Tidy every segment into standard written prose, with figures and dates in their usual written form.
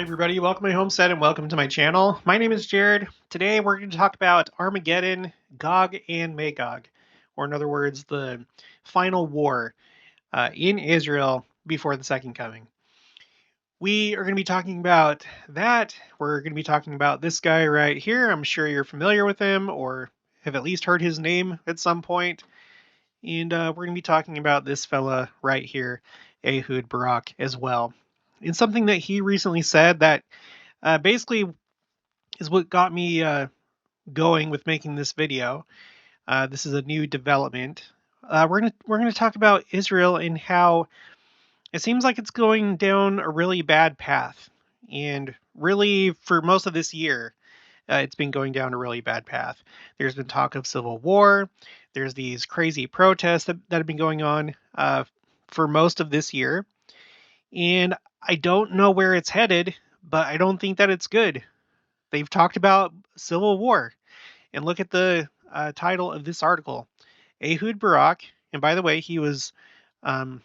everybody, welcome to my homestead and welcome to my channel. My name is Jared. Today we're going to talk about Armageddon, Gog and Magog, or in other words, the final war in Israel before the Second Coming. We are going to be talking about that. We're going to be talking about this guy right here. I'm sure you're familiar with him or have at least heard his name at some point. And we're going to be talking about this fella right here, Ehud Barak, as well. And something that he recently said that basically is what got me going with making this video. This is a new development. We're gonna talk about Israel and how it seems like it's going down a really bad path, and really for most of this year, it's been going down a really bad path. There's been talk of civil war. There's these crazy protests that have been going on for most of this year, and I don't know where it's headed, but I don't think that it's good. They've talked about civil war. And look at the title of this article. Ehud Barak, and by the way, he was a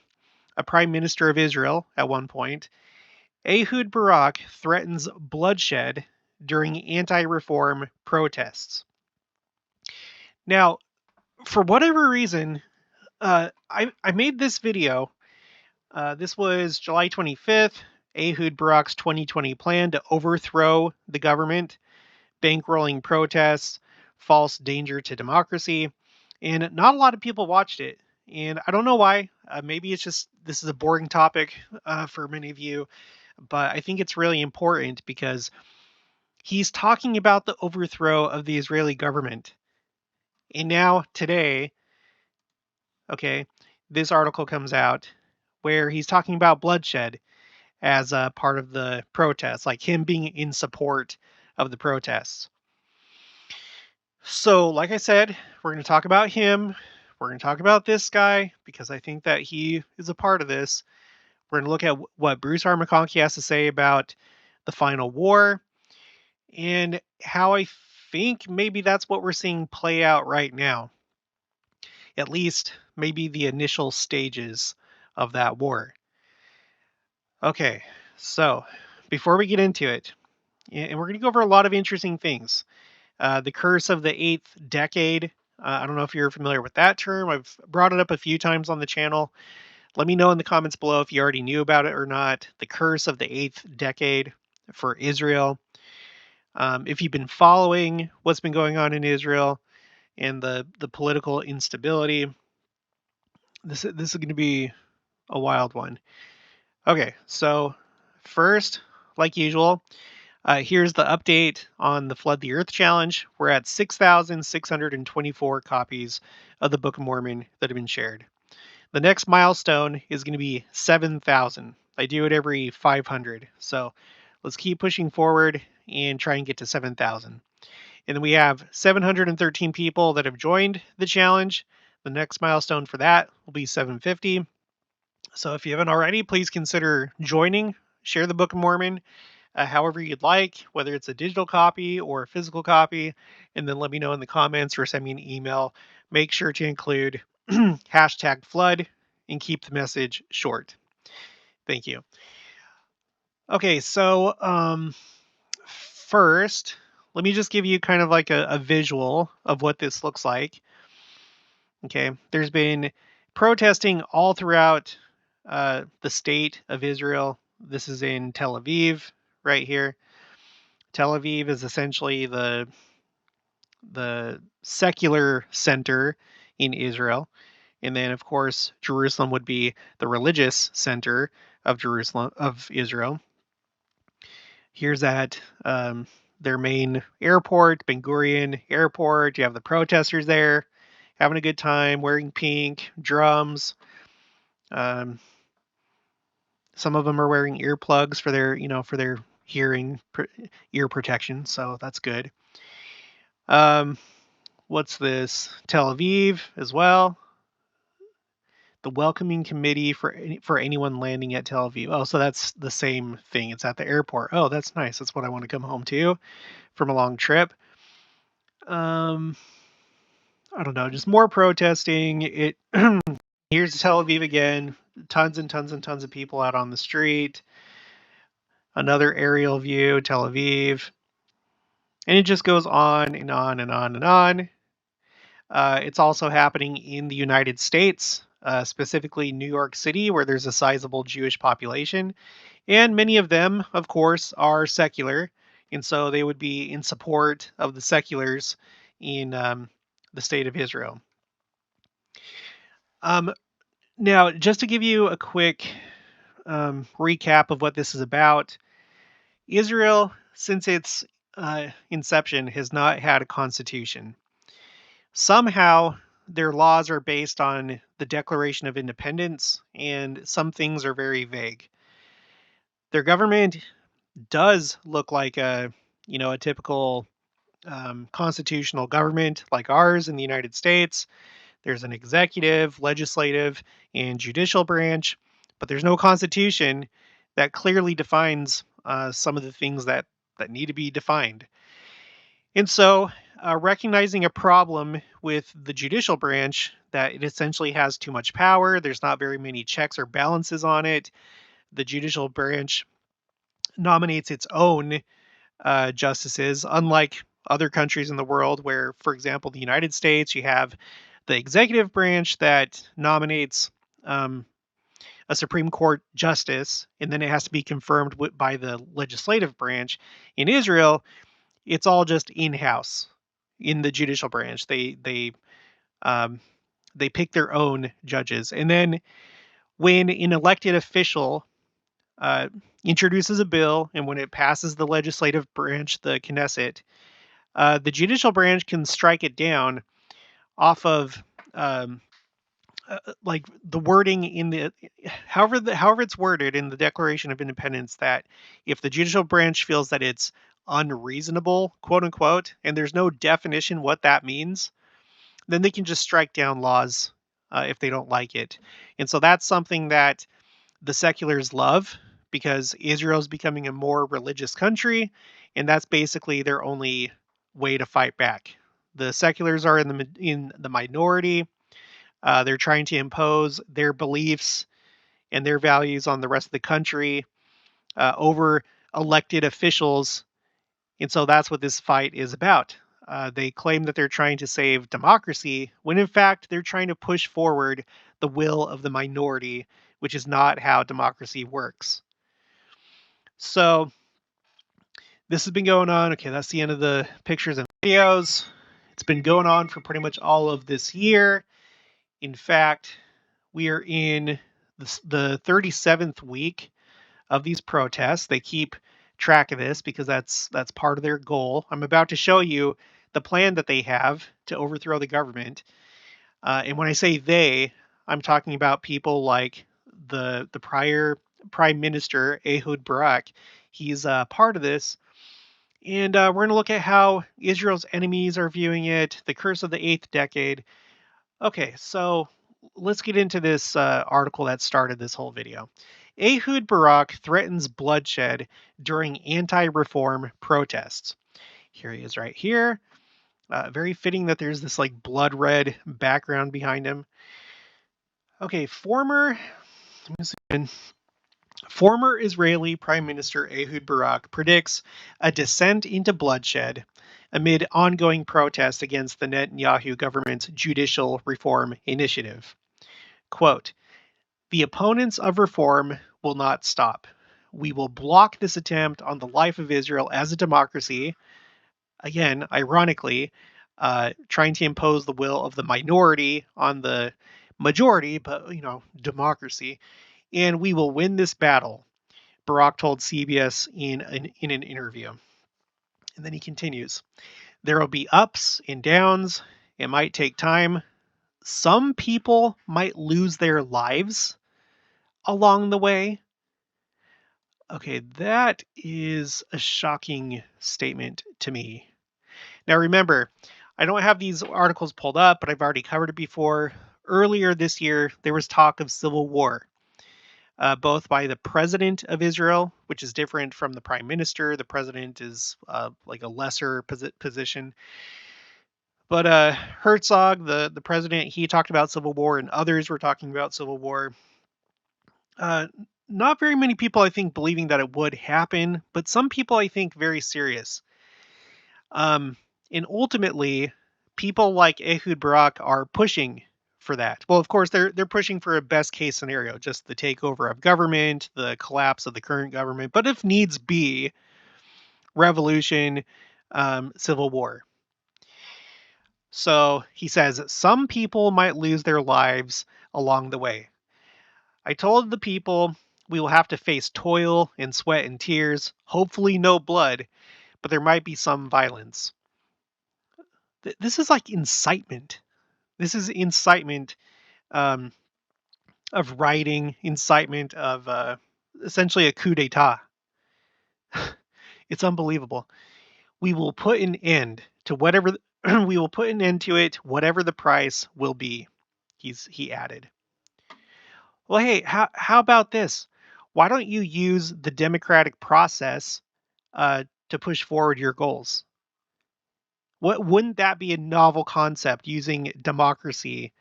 prime minister of Israel at one point. Ehud Barak threatens bloodshed during anti-reform protests. Now, for whatever reason, I made this video. This was July 25th. Ehud Barak's 2020 plan to overthrow the government, bankrolling protests, false danger to democracy, and not a lot of people watched it. And I don't know why. Maybe it's just this is a boring topic for many of you, but I think it's really important because he's talking about the overthrow of the Israeli government. And now today, okay, this article comes out where he's talking about bloodshed as a part of the protests, like him being in support of the protests. So, like I said, we're going to talk about him. We're going to talk about this guy because I think that he is a part of this. We're going to look at what Bruce R. McConkie has to say about the final war and how I think maybe that's what we're seeing play out right now. At least maybe the initial stages of that war. Okay, so before we get into it, and we're going to go over a lot of interesting things. The curse of the eighth decade. I don't know if you're familiar with that term. I've brought it up a few times on the channel. Let me know in the comments below if you already knew about it or not. The curse of the eighth decade for Israel. If you've been following what's been going on in Israel and the political instability, this is going to be a wild one. Okay, so first, like usual, here's the update on the Flood the Earth Challenge. We're at 6,624 copies of the Book of Mormon that have been shared. The next milestone is going to be 7,000. I do it every 500. So let's keep pushing forward and try and get to 7,000. And then we have 713 people that have joined the challenge. The next milestone for that will be 750. So if you haven't already, please consider joining. Share the Book of Mormon however you'd like, whether it's a digital copy or a physical copy, and then let me know in the comments or send me an email. Make sure to include hashtag flood and keep the message short. Thank you. Okay, so first, let me just give you kind of like a visual of what this looks like. Okay, there's been protesting all throughout the state of Israel. This is in Tel Aviv, right here. Tel Aviv is essentially the secular center in Israel. And then, of course, Jerusalem would be the religious center of Israel. Here's at their main airport, Ben Gurion Airport. You have the protesters there having a good time, wearing pink, drums. Some of them are wearing earplugs for their hearing, ear protection. So that's good. What's this? Tel Aviv as well. The welcoming committee for anyone landing at Tel Aviv. Oh, so that's the same thing. It's at the airport. Oh, that's nice. That's what I want to come home to from a long trip. I don't know, just more protesting. Here's Tel Aviv again. Tons and tons and tons of people out on the street. Another aerial view, Tel Aviv. And it just goes on and on and on and on. It's also happening in the United States, specifically New York City, where there's a sizable Jewish population. And many of them, of course, are secular. And so they would be in support of the seculars in the state of Israel. Um, Now, just to give you a quick recap of what this is about, Israel, since its inception, has not had a constitution. Somehow, their laws are based on the Declaration of Independence, and some things are very vague. Their government does look like a typical constitutional government like ours in the United States. There's an executive, legislative, and judicial branch, but there's no constitution that clearly defines some of the things that need to be defined. And so, recognizing a problem with the judicial branch, that it essentially has too much power, there's not very many checks or balances on it. The judicial branch nominates its own justices, unlike other countries in the world, where, for example, the United States, you have the executive branch that nominates um, a Supreme Court justice, and then it has to be confirmed by the legislative branch. In Israel, it's all just in-house in the judicial branch. Um, they pick their own judges, and then when an elected official uh, introduces a bill, and when it passes the legislative branch, the Knesset, the judicial branch can strike it down off of um, like the wording in the however it's worded in the Declaration of Independence, that if the judicial branch feels that it's unreasonable, quote unquote, and there's no definition what that means, then they can just strike down laws if they don't like it. And so that's something that the seculars love, because Israel's becoming a more religious country, and that's basically their only way to fight back. The seculars are in the minority. They're trying to impose their beliefs and their values on the rest of the country over elected officials, and so that's what this fight is about. They claim that they're trying to save democracy, when in fact they're trying to push forward the will of the minority, which is not how democracy works. So this has been going on. Okay, that's the end of the pictures and videos. It's been going on for pretty much all of this year. In fact, we are in the 37th week of these protests. They keep track of this because that's part of their goal. I'm about to show you the plan that they have to overthrow the government. And when I say they, I'm talking about people like the prior Prime Minister Ehud Barak. He's part of this. And we're going to look at how Israel's enemies are viewing it, the curse of the eighth decade. Okay, so let's get into this article that started this whole video. Ehud Barak threatens bloodshed during anti-reform protests. Here he is right here. Very fitting that there's this like blood red background behind him. Okay, former Israeli Prime Minister Ehud Barak predicts a descent into bloodshed amid ongoing protests against the Netanyahu government's judicial reform initiative. Quote, "The opponents of reform will not stop. We will block this attempt on the life of Israel as a democracy," again, ironically, trying to impose the will of the minority on the majority, but, democracy. "And we will win this battle," Barak told CBS in an interview. And then he continues, "There will be ups and downs. It might take time. Some people might lose their lives along the way." Okay, that is a shocking statement to me. Now remember, I don't have these articles pulled up, but I've already covered it before. Earlier this year, there was talk of civil war, both by the president of Israel, which is different from the prime minister. The president is like a lesser position. But Herzog, the president, he talked about civil war, and others were talking about civil war. Uh, not very many people, I think, believing that it would happen, but some people, I think, very serious. Um, and ultimately, people like Ehud Barak are pushing for that. Well, of course, they're pushing for a best case scenario, just the takeover of government, the collapse of the current government, but if needs be, revolution, civil war. So he says some people might lose their lives along the way. I told the people we will have to face toil and sweat and tears, hopefully no blood, but there might be some violence. This is like incitement. This is incitement um, of rioting, incitement of essentially a coup d'etat. It's unbelievable. We will put an end to whatever we will put an end to it, whatever the price will be. He added. Well, hey, how about this? Why don't you use the democratic process to push forward your goals? What wouldn't that be a novel concept using democracy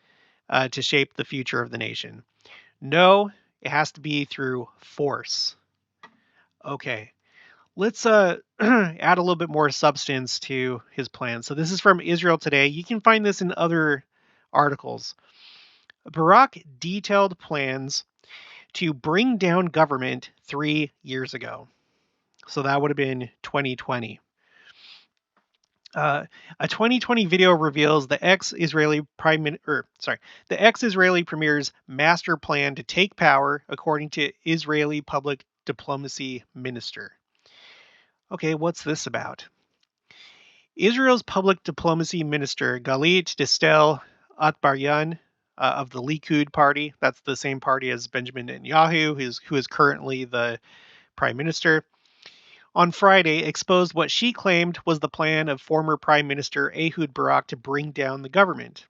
to shape the future of the nation? No, it has to be through force. Okay, let's add a little bit more substance to his plan. So this is from Israel Today. You can find this in other articles. Barak detailed plans to bring down government 3 years ago. So that would have been 2020. A 2020 video reveals the ex-Israeli the ex-Israeli premier's master plan to take power, according to Israeli public diplomacy minister. Okay, what's this about? Israel's public diplomacy minister Galit Distel Atbaryan of the Likud party, that's the same party as Benjamin Netanyahu, who is currently the prime minister, on Friday exposed what she claimed was the plan of former Prime Minister Ehud Barak to bring down the government.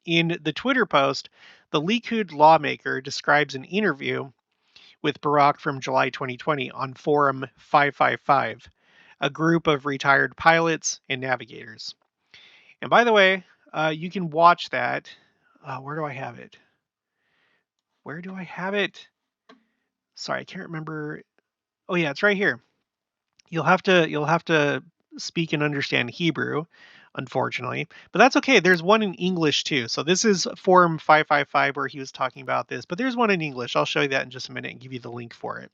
In the Twitter post, the Likud lawmaker describes an interview with Barak from July 2020 on Forum 555, a group of retired pilots and navigators. And by the way, you can watch that. Where do I have it? Where do I have it? Sorry, I can't remember. Oh yeah, it's right here. You'll have to speak and understand Hebrew, unfortunately, but that's okay. There's one in English too. So this is Forum 555 where he was talking about this, but there's one in English. I'll show you that in just a minute and give you the link for it.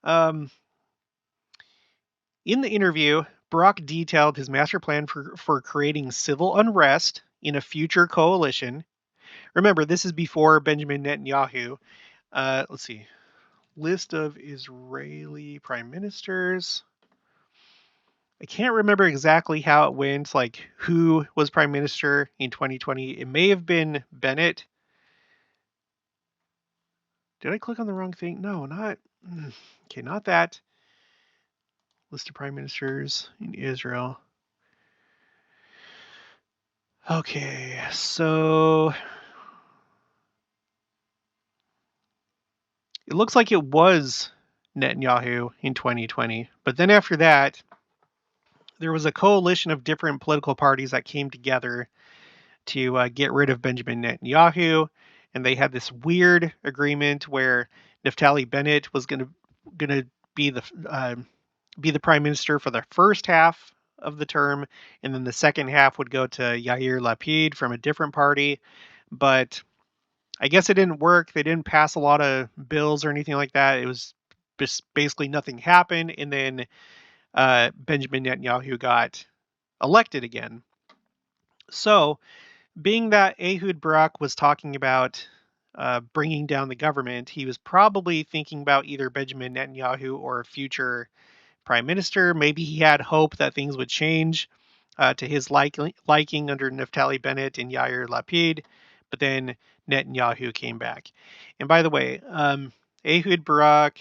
Um, in the interview, Barak detailed his master plan for creating civil unrest in a future coalition. Remember, this is before Benjamin Netanyahu. Let's see. List of Israeli prime ministers. I can't remember exactly how it went, like who was prime minister in 2020. It may have been Bennett. Did I click on the wrong thing? No, not. Okay, not that. List of prime ministers in Israel. Okay, so it looks like it was Netanyahu in 2020. But then after that, there was a coalition of different political parties that came together to get rid of Benjamin Netanyahu, and they had this weird agreement where Naftali Bennett was going to be the prime minister for the first half of the term, and then the second half would go to Yair Lapid from a different party. But I guess it didn't work. They didn't pass a lot of bills or anything like that. It was just basically nothing happened, and then Benjamin Netanyahu got elected again. So, being that Ehud Barak was talking about bringing down the government, he was probably thinking about either Benjamin Netanyahu or a future prime minister. Maybe he had hope that things would change to his liking under Naftali Bennett and Yair Lapid, but then Netanyahu came back. And by the way, Ehud Barak,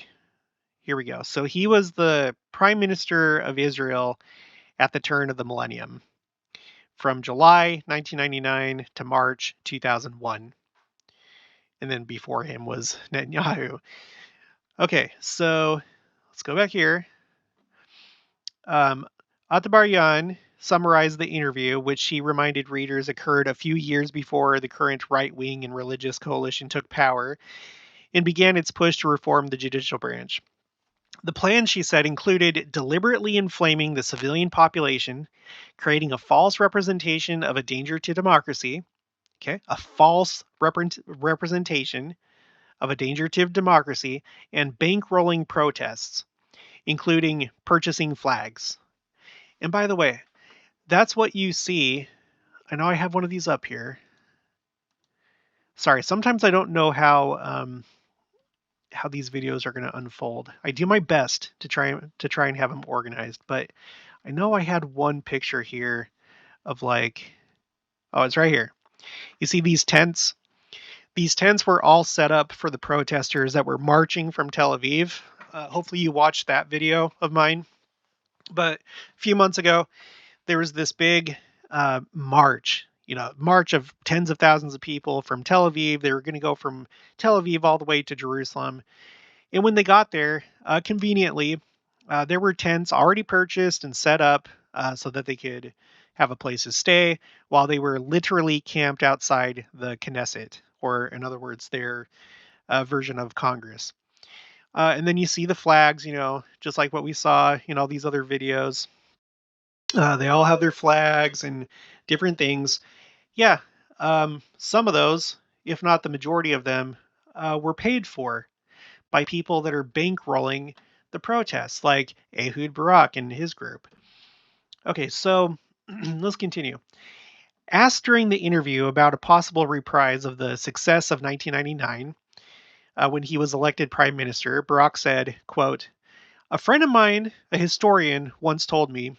here we go. So he was the prime minister of Israel at the turn of the millennium, from July 1999 to March 2001. And then before him was Netanyahu. Okay, so let's go back here. Atbaryan summarized the interview, which he reminded readers occurred a few years before the current right-wing and religious coalition took power. and began its push to reform the judicial branch. The plan, she said, included deliberately inflaming the civilian population, creating a false representation of a danger to democracy, okay, a false representation of a danger to democracy, and bankrolling protests, including purchasing flags. And by the way, that's what you see. I know I have one of these up here. Sorry, sometimes I don't know how these videos are going to unfold. I do my best to try and have them organized, but I know I had one picture here of like, oh, it's right here. You see these tents? These tents were all set up for the protesters that were marching from Tel Aviv. Hopefully you watched that video of mine. But a few months ago, there was this big march, march of tens of thousands of people from Tel Aviv. They were going to go from Tel Aviv all the way to Jerusalem. And when they got there, conveniently, there were tents already purchased and set up so that they could have a place to stay while they were literally camped outside the Knesset, or in other words, their version of Congress. And then you see the flags, just like what we saw in all these other videos. They all have their flags and different things. Yeah, some of those, if not the majority of them, were paid for by people that are bankrolling the protests, like Ehud Barak and his group. Okay, so let's continue. Asked during the interview about a possible reprise of the success of 1999, when he was elected prime minister, Barak said, quote, "A friend of mine, a historian, once told me,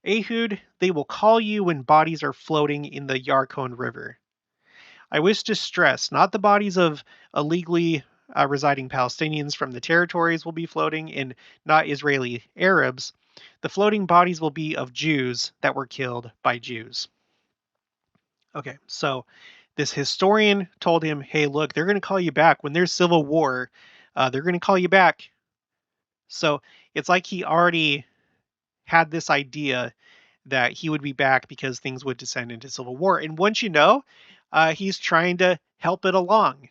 Ehud, they will call you when bodies are floating in the Yarkon River. I wish to stress, not the bodies of illegally residing Palestinians from the territories will be floating, and not Israeli Arabs. The floating bodies will be of Jews that were killed by Jews." Okay, so this historian told him, hey, look, they're going to call you back. When there's civil war, they're going to call you back. So it's like he already had this idea that he would be back because things would descend into civil war. And once you know, he's trying to help it along,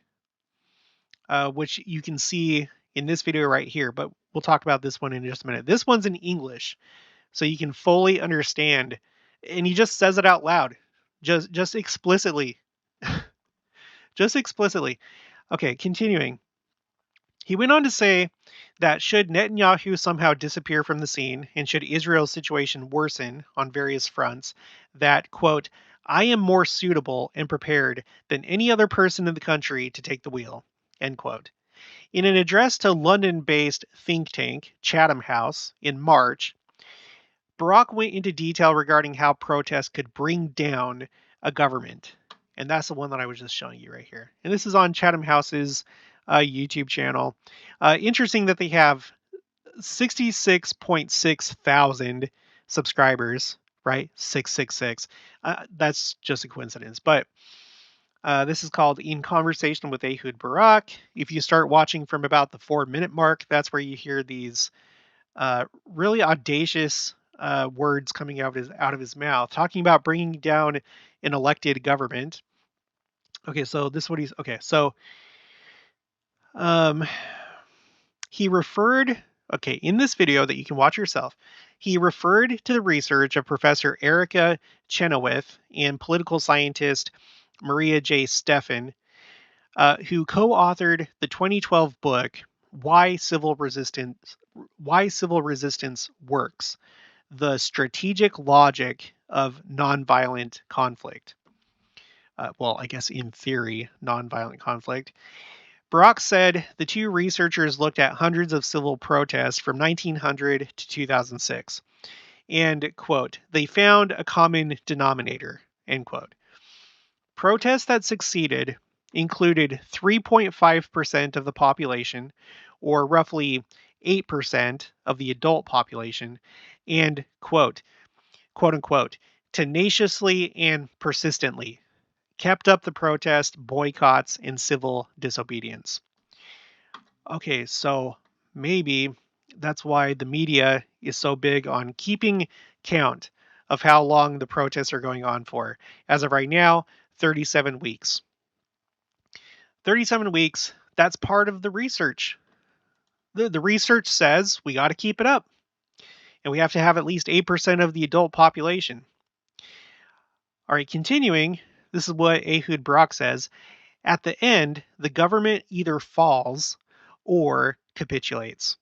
which you can see in this video right here. But we'll talk about this one in just a minute. This one's in English, so you can fully understand. And he just says it out loud, just explicitly. Just explicitly. Okay, continuing. He went on to say that should Netanyahu somehow disappear from the scene and should Israel's situation worsen on various fronts, that, quote, I am more suitable and prepared than any other person in the country to take the wheel, end quote. In an address to London-based think tank Chatham House in March, Barak went into detail regarding how protests could bring down a government. And that's the one that I was just showing you right here. And this is on Chatham House's YouTube channel. Interesting that they have 66.6 thousand subscribers, right? 666. That's just a coincidence. But this is called In Conversation with Ehud Barak. If you start watching from about the 4-minute mark, that's where you hear these really audacious words coming out of his mouth, talking about bringing down an elected government. Okay, so this is what he's okay. So, he referred. Okay, in this video that you can watch yourself, he referred to the research of Professor Erica Chenoweth and political scientist Maria J. Stephan, who co-authored the 2012 book Why Civil Resistance Works: The Strategic Logic of Nonviolent Conflict. Well, I guess in theory, nonviolent conflict. Barak said the two researchers looked at hundreds of civil protests from 1900 to 2006, and, quote, they found a common denominator, end quote. Protests that succeeded included 3.5% of the population, or roughly 8% of the adult population, and, quote unquote, tenaciously and persistently kept up the protest, boycotts, and civil disobedience. Okay, so maybe that's why the media is so big on keeping count of how long the protests are going on for. As of right now, 37 weeks. 37 weeks, That's part of the research. The research says we got to keep it up, and we have to have at least 8% of the adult population. All right, continuing, this is what Ehud Barak says. At the end, the government either falls or capitulates.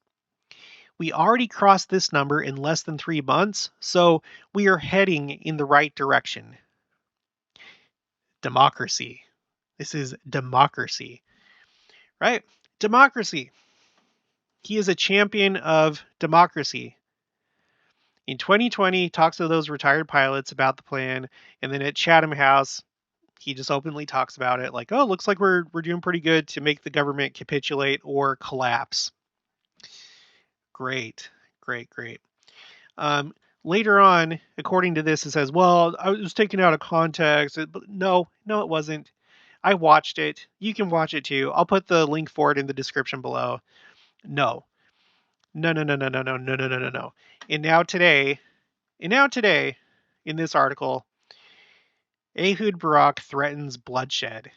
We already crossed this number in less than 3 months, so we are heading in the right direction. Democracy. This is democracy, right? Democracy. He is a champion of democracy. In 2020, he talks to those retired pilots about the plan, and then at Chatham House, he just openly talks about it like, oh, looks like we're doing pretty good to make the government capitulate or collapse. Great, great, great. Later on, according to this, it says, well, I was taken out of context. But no, it wasn't. I watched it. You can watch it too. I'll put the link for it in the description below. No. No, no, no, no, no, no, no, no, no, no, no. And now today, in this article, Ehud Barak threatens bloodshed.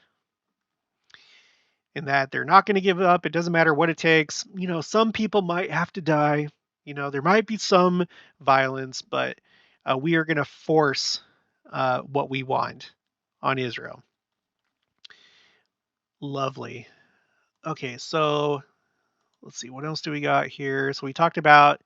In that they're not going to give up. It doesn't matter what it takes. Some people might have to die. There might be some violence, but we are going to force what we want on Israel. Lovely. Okay, so let's see. What else do we got here? So we talked about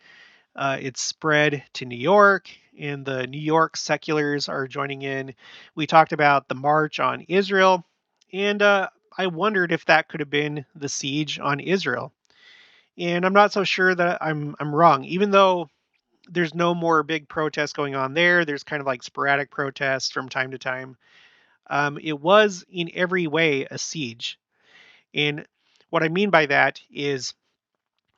its spread to New York, and the New York seculars are joining in. We talked about the march on Israel, and I wondered if that could have been the siege on Israel. And I'm not so sure that I'm wrong, even though there's no more big protests going on there. There's kind of like sporadic protests from time to time. It was in every way a siege. And what I mean by that is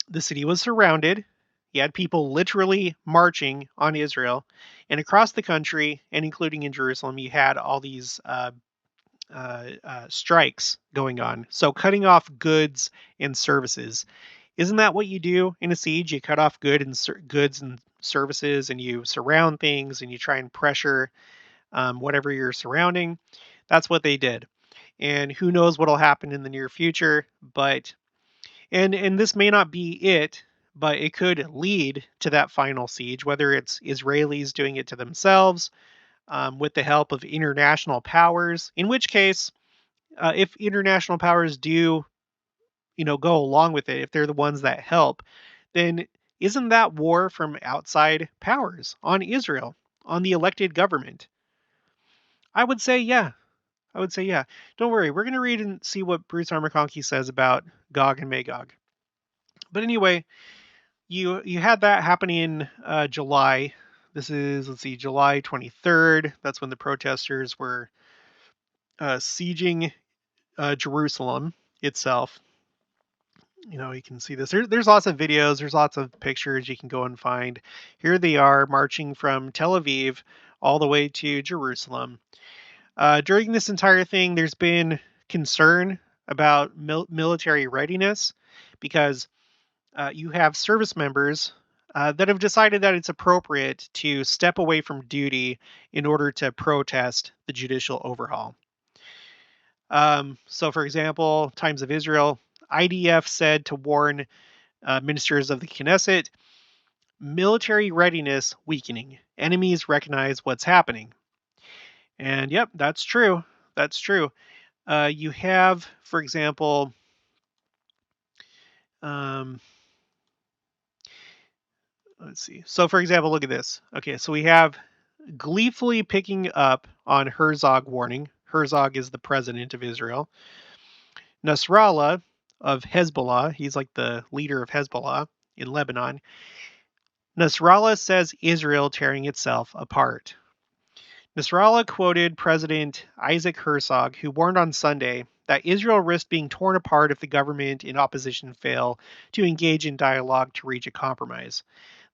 the city was surrounded. You had people literally marching on Israel. And across the country, and including in Jerusalem, you had all these strikes going on. So cutting off goods and services. Isn't that what you do in a siege? You cut off goods and services, and you surround things, and you try and pressure whatever you're surrounding. That's what they did. And who knows what'll happen in the near future, but and this may not be it, but it could lead to that final siege, whether it's Israelis doing it to themselves with the help of international powers, in which case, if international powers do go along with it, if they're the ones that help, then isn't that war from outside powers on Israel, on the elected government? I would say yeah. Don't worry, we're going to read and see what Bruce R. McConkie says about Gog and Magog. But anyway, you had that happening in July. This is, let's see, July 23rd. That's when the protesters were sieging Jerusalem itself. You can see this. There's lots of videos. There's lots of pictures you can go and find. Here they are marching from Tel Aviv all the way to Jerusalem. During this entire thing, there's been concern about military readiness because you have service members that have decided that it's appropriate to step away from duty in order to protest the judicial overhaul. So, for example, Times of Israel, IDF said to warn ministers of the Knesset, military readiness weakening. Enemies recognize what's happening. And yep, that's true. That's true. You have, for example, let's see. So, for example, look at this. Okay, so we have gleefully picking up on Herzog warning. Herzog is the president of Israel. Nasrallah of Hezbollah, he's like the leader of Hezbollah in Lebanon. Nasrallah says Israel tearing itself apart. Nasrallah quoted President Isaac Herzog, who warned on Sunday that Israel risked being torn apart if the government and opposition fail to engage in dialogue to reach a compromise.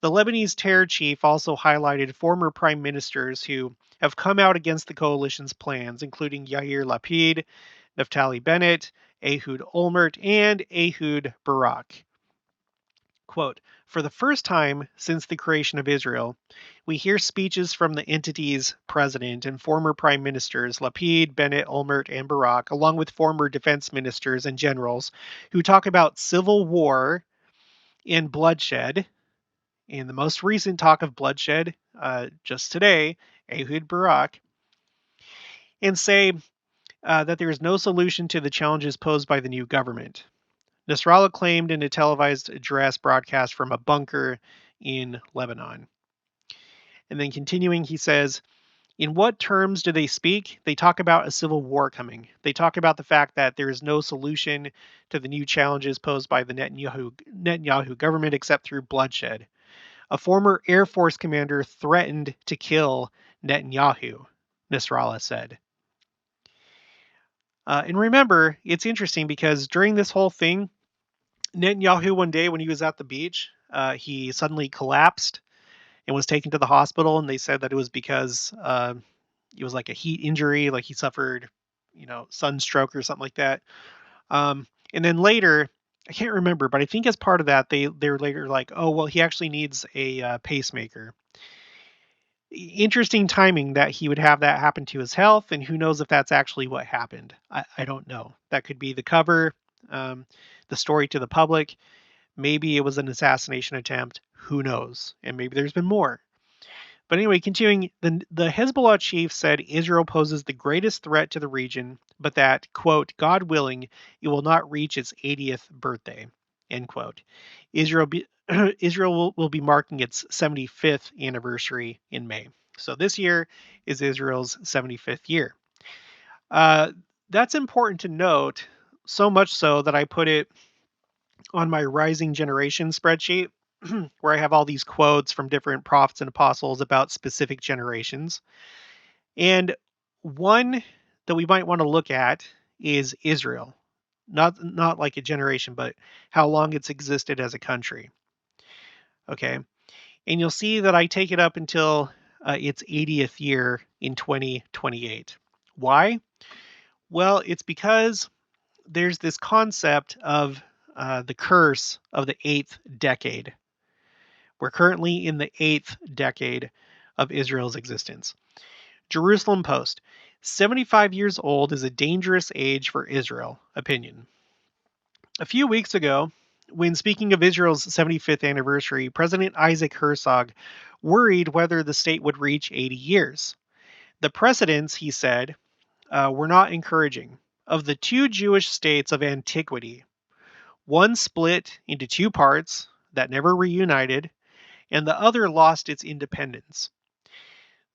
The Lebanese terror chief also highlighted former prime ministers who have come out against the coalition's plans, including Yair Lapid, Naftali Bennett, Ehud Olmert, and Ehud Barak. Quote, "For the first time since the creation of Israel, we hear speeches from the entity's president and former prime ministers, Lapid, Bennett, Olmert, and Barak, along with former defense ministers and generals, who talk about civil war and bloodshed." In the most recent talk of bloodshed, just today, Ehud Barak, and say that there is no solution to the challenges posed by the new government. Nasrallah claimed in a televised address broadcast from a bunker in Lebanon. And then continuing, he says, "In what terms do they speak? They talk about a civil war coming. They talk about the fact that there is no solution to the new challenges posed by the Netanyahu government except through bloodshed. A former Air Force commander threatened to kill Netanyahu," Nasrallah said. And remember, it's interesting because during this whole thing, Netanyahu one day when he was at the beach, he suddenly collapsed and was taken to the hospital, and they said that it was because it was like a heat injury, like he suffered, sunstroke or something like that. And then later, I can't remember, but I think as part of that, they were later like, oh well, he actually needs a pacemaker. Interesting timing that he would have that happen to his health, and who knows if that's actually what happened. I don't know. That could be the cover, the story to the public. Maybe it was an assassination attempt. Who knows? And maybe there's been more. But anyway, continuing, the Hezbollah chief said Israel poses the greatest threat to the region, but that, quote, "God willing, it will not reach its 80th birthday," end quote. Israel will be marking its 75th anniversary in May. So this year is Israel's 75th year. That's important to note, so much so that I put it on my Rising Generation spreadsheet, where I have all these quotes from different prophets and apostles about specific generations. And one that we might want to look at is Israel. Not like a generation, but how long it's existed as a country. Okay. And you'll see that I take it up until its 80th year in 2028. Why? Well, it's because there's this concept of the curse of the 8th decade. We're currently in the 8th decade of Israel's existence. Jerusalem Post: 75 years old is a dangerous age for Israel. Opinion. A few weeks ago, when speaking of Israel's 75th anniversary, President Isaac Herzog worried whether the state would reach 80 years. The precedents, he said, were not encouraging. Of the two Jewish states of antiquity, one split into two parts that never reunited, and the other lost its independence.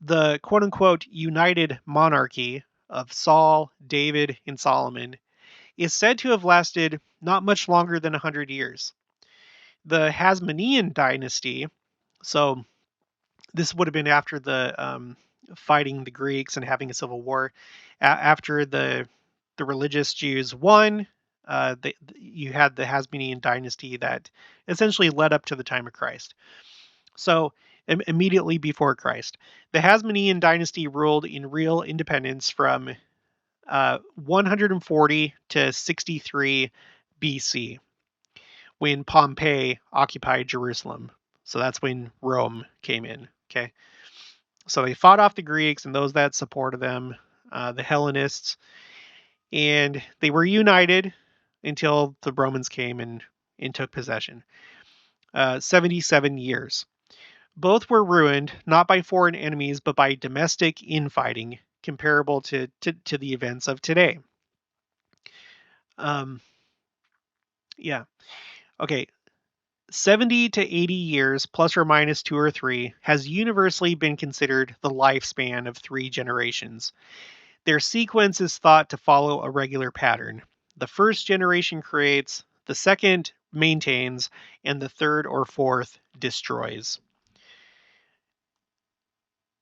The quote-unquote united monarchy of Saul, David, and Solomon is said to have lasted not much longer than 100 years. The Hasmonean dynasty, so this would have been after the fighting the Greeks and having a civil war, after the religious Jews won, you had the Hasmonean dynasty that essentially led up to the time of Christ. So immediately before Christ, the Hasmonean dynasty ruled in real independence from 140 to 63 BC, when Pompey occupied Jerusalem. So that's when Rome came in. Okay, so they fought off the Greeks and those that supported them, the Hellenists, and they were united until the Romans came and took possession. 77 years. Both were ruined not by foreign enemies, but by domestic infighting, comparable to the events of today. Yeah. Okay. 70 to 80 years, plus or minus 2 or 3, has universally been considered the lifespan of 3 generations. Their sequence is thought to follow a regular pattern. The first generation creates, the second maintains, and the third or fourth destroys.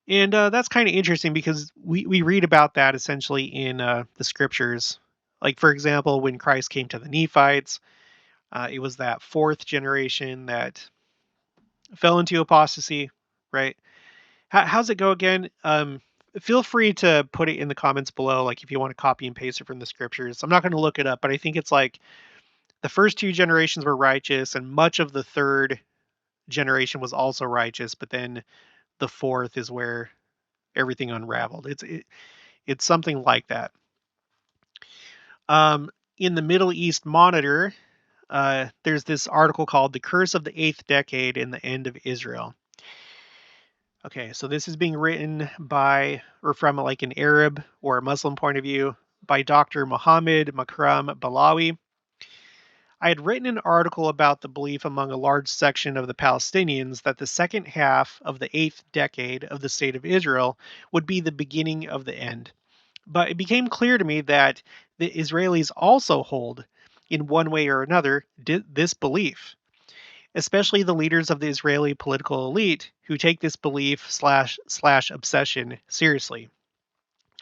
And that's kind of interesting because we read about that essentially in the scriptures. Like, for example, when Christ came to the Nephites, it was that 4th generation that fell into apostasy, right? How's it go again? Feel free to put it in the comments below, like if you want to copy and paste it from the scriptures. I'm not going to look it up, but I think it's like The first two generations were righteous, and much of the third generation was also righteous, but then the fourth is where everything unraveled. It's something like that. In the Middle East Monitor, there's this article called "The Curse of the Eighth Decade and the End of Israel." Okay, so this is being written by, or from like an Arab or a Muslim point of view, by Dr. Mohammed Makram Balawi. I had written an article about the belief among a large section of the Palestinians that the second half of the eighth decade of the State of Israel would be the beginning of the end. But it became clear to me that the Israelis also hold, in one way or another, this belief, especially the leaders of the Israeli political elite who take this belief slash obsession seriously.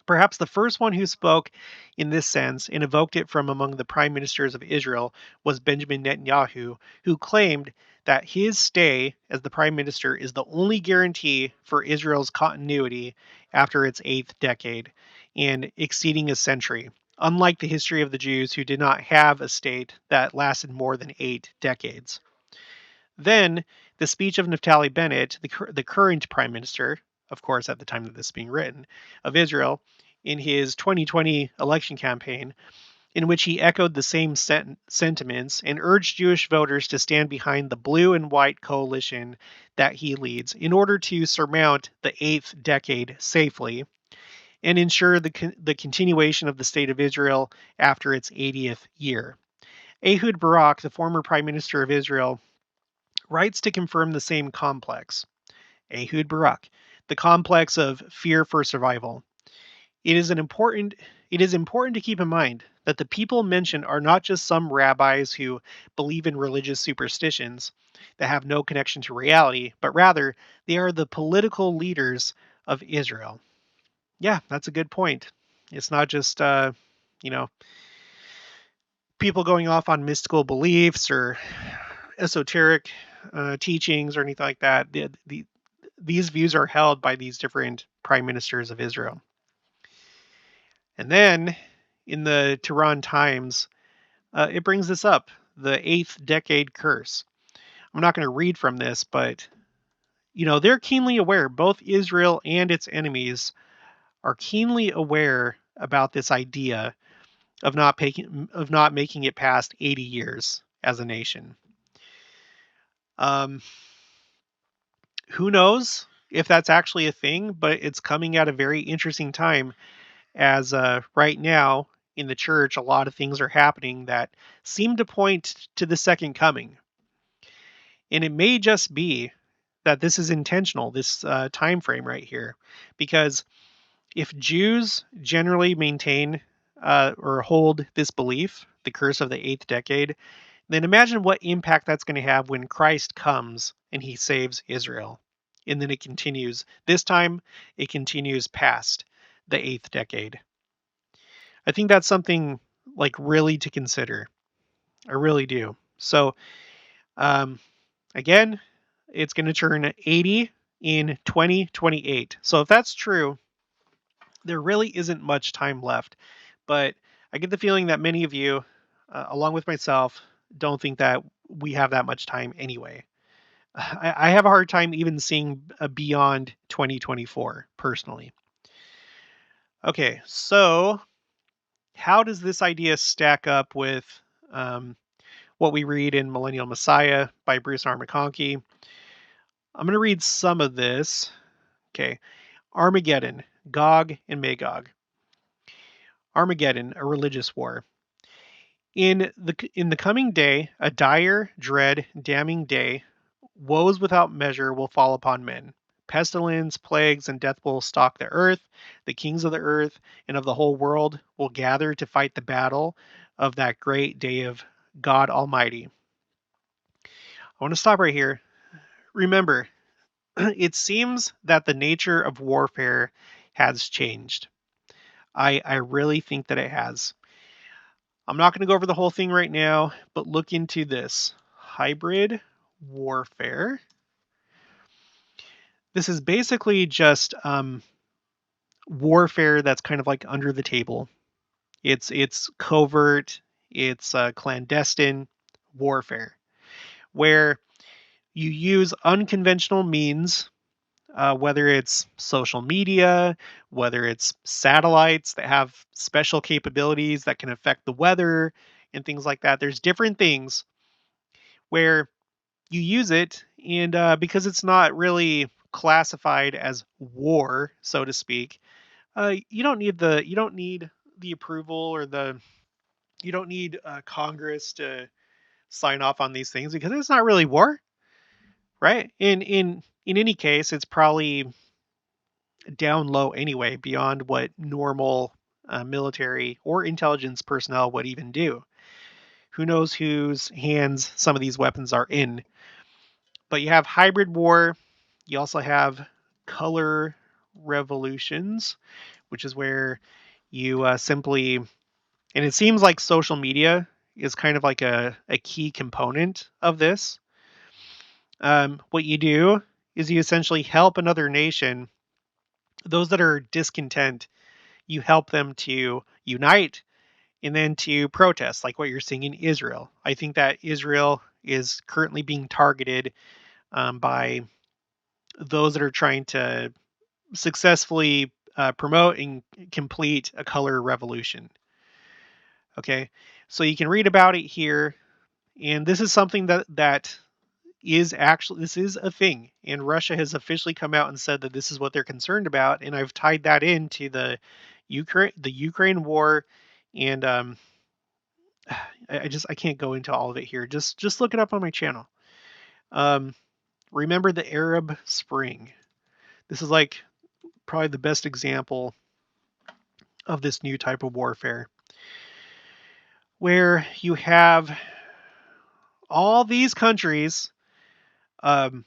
Perhaps the first one who spoke in this sense and evoked it from among the prime ministers of Israel was Benjamin Netanyahu, who claimed that his stay as the prime minister is the only guarantee for Israel's continuity after its eighth decade and exceeding a century, unlike the history of the Jews who did not have a state that lasted more than 8 decades. Then, the speech of Naftali Bennett, the current prime minister, of course, at the time that this is being written, of Israel, in his 2020 election campaign, in which he echoed the same sentiments and urged Jewish voters to stand behind the blue and white coalition that he leads in order to surmount the eighth decade safely and ensure the continuation of the state of Israel after its 80th year. Ehud Barak, the former prime minister of Israel, writes to confirm the same complex. Ehud Barak, the complex of fear for survival. It is important to keep in mind that the people mentioned are not just some rabbis who believe in religious superstitions that have no connection to reality, but rather they are the political leaders of Israel. Yeah, that's a good point. It's not just you know, people going off on mystical beliefs or esoteric teachings or anything like that. These views are held by these different prime ministers of Israel. And then in the Tehran Times, it brings this up, the eighth decade curse. I'm not going to read from this, but they're keenly aware, both Israel and its enemies are keenly aware about this idea of not making it past 80 years as a nation. Who knows if that's actually a thing, but it's coming at a very interesting time as right now in the church, a lot of things are happening that seem to point to the second coming. And it may just be that this is intentional, this time frame right here, because if Jews generally maintain or hold this belief, the curse of the eighth decade, then imagine what impact that's going to have when Christ comes and he saves Israel. And then it continues. This time, it continues past the eighth decade. I think that's something like really to consider. I really do. So, again, it's going to turn 80 in 2028. So if that's true, there really isn't much time left. But I get the feeling that many of you, along with myself, don't think that we have that much time anyway. I have a hard time even seeing beyond 2024, personally. Okay, so how does this idea stack up with what we read in Millennial Messiah by Bruce R. McConkie? I'm going to read some of this. Okay, Armageddon, Gog and Magog. Armageddon, a religious war. In the coming day, a dire, dread, damning day, woes without measure will fall upon men. Pestilence, plagues, and death will stalk the earth. The kings of the earth and of the whole world will gather to fight the battle of that great day of God Almighty. I want to stop right here. Remember, it seems that the nature of warfare has changed. I really think that it has. I'm not going to go over the whole thing right now, but look into this. Hybrid warfare. This is basically just warfare that's kind of like under the table. It's covert. It's clandestine warfare, where you use unconventional means, whether it's social media, whether it's satellites that have special capabilities that can affect the weather and things like that. There's different things where you use it, and because it's not really classified as war, so to speak, you don't need the approval or the you don't need Congress to sign off on these things because it's not really war, right? In any case, it's probably down low anyway, beyond what normal military or intelligence personnel would even do. Who knows whose hands some of these weapons are in? But you have hybrid war. You also have color revolutions, which is where you simply, and it seems like social media is kind of like a key component of this. What you do is you essentially help another nation, those that are discontent, you help them to unite and then to protest, like what you're seeing in Israel. I think that Israel is currently being targeted by those that are trying to successfully promote and complete a color revolution. Okay, so you can read about it here, and this is something that is actually this is a thing, and Russia has officially come out and said that this is what they're concerned about, and I've tied that into the Ukraine war, and I can't go into all of it here. Just look it up on my channel. Um, remember the Arab Spring. This is like probably the best example of this new type of warfare, where you have all these countries, um,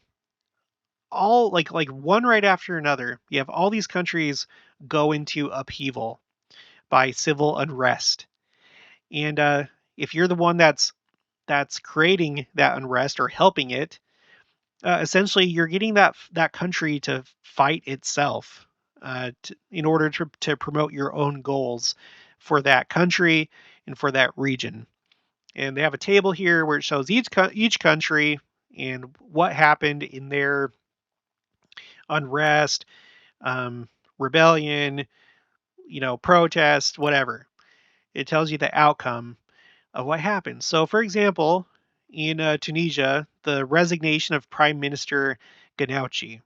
all like one right after another. You have all these countries go into upheaval by civil unrest, and if you're the one that's creating that unrest or helping it, essentially you're getting that country to fight itself in order to promote your own goals for that country and for that region. And they have a table here where it shows each country and what happened in their unrest, rebellion, protest, whatever. It tells you the outcome of what happened. So, for example, in Tunisia, the resignation of Prime Minister Ghanouchi.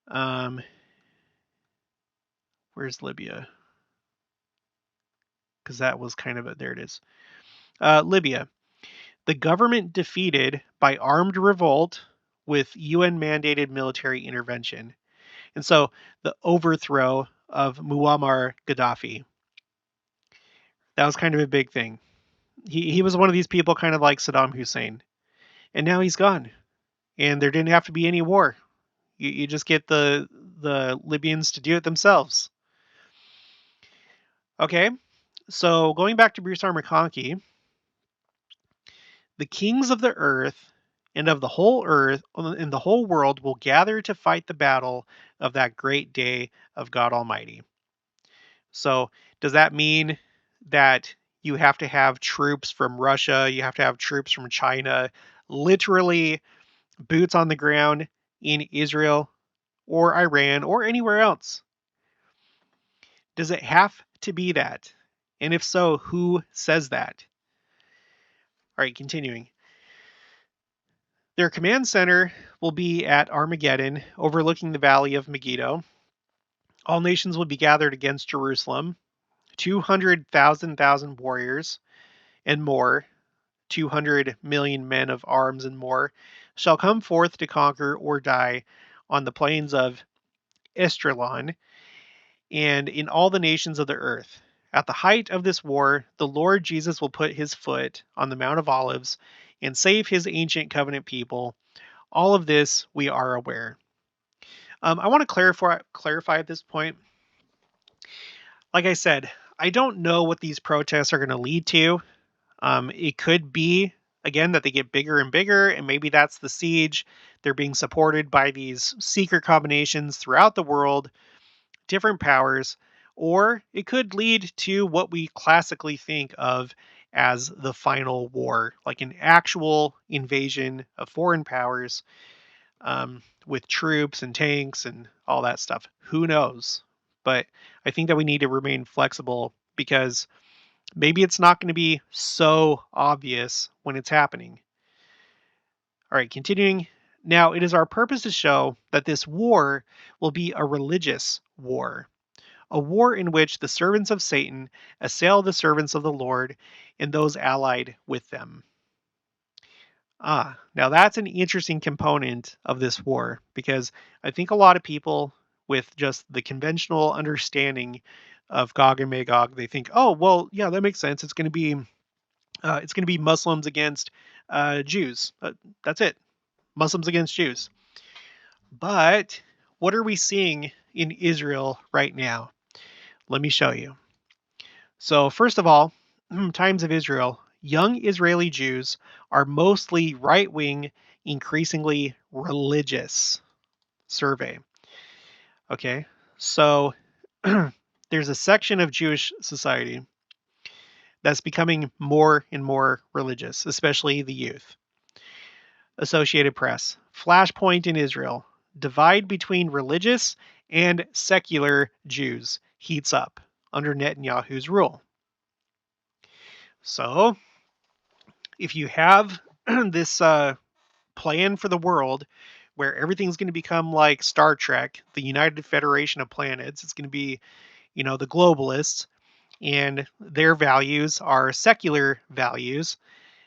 Um, where's Libya? Because that was kind of there it is. Libya. The government defeated by armed revolt with UN mandated military intervention. And so the overthrow of Muammar Gaddafi. That was kind of a big thing. He was one of these people kind of like Saddam Hussein. And now he's gone. And there didn't have to be any war. You just get the Libyans to do it themselves. Okay, so going back to Bruce R. McConkie, the kings of the earth and of the whole earth and the whole world will gather to fight the battle of that great day of God Almighty. So does that mean that you have to have troops from Russia, you have to have troops from China, literally boots on the ground in Israel or Iran or anywhere else? Does it have to be that? And if so, who says that? All right, continuing. Their command center will be at Armageddon, overlooking the valley of Megiddo. All nations will be gathered against Jerusalem. 200,000 warriors and more, 200 million men of arms and more, shall come forth to conquer or die on the plains of Esdraelon and in all the nations of the earth. At the height of this war, the Lord Jesus will put his foot on the Mount of Olives and save his ancient covenant people. All of this we are aware. I want to clarify at this point. Like I said, I don't know what these protests are going to lead to. It could be, again, that they get bigger and bigger, and maybe that's the siege. They're being supported by these secret combinations throughout the world, different powers, or it could lead to what we classically think of as the final war, like an actual invasion of foreign powers, with troops and tanks and all that stuff. Who knows? But I think that we need to remain flexible because maybe it's not going to be so obvious when it's happening. All right, continuing. Now, it is our purpose to show that this war will be a religious war, a war in which the servants of Satan assail the servants of the Lord and those allied with them. Now that's an interesting component of this war because I think a lot of people with just the conventional understanding of Gog and Magog, they think, oh, well, yeah, that makes sense. It's going to be Muslims against Jews. That's it. Muslims against Jews. But what are we seeing in Israel right now? Let me show you. So, first of all, Times of Israel, young Israeli Jews are mostly right wing, increasingly religious. Survey. Okay, so there's a section of Jewish society that's becoming more and more religious, especially the youth. Associated Press. Flashpoint in Israel. Divide between religious and secular Jews heats up under Netanyahu's rule. So, if you have this plan for the world where everything's going to become like Star Trek, the United Federation of Planets, it's going to be, the globalists, and their values are secular values,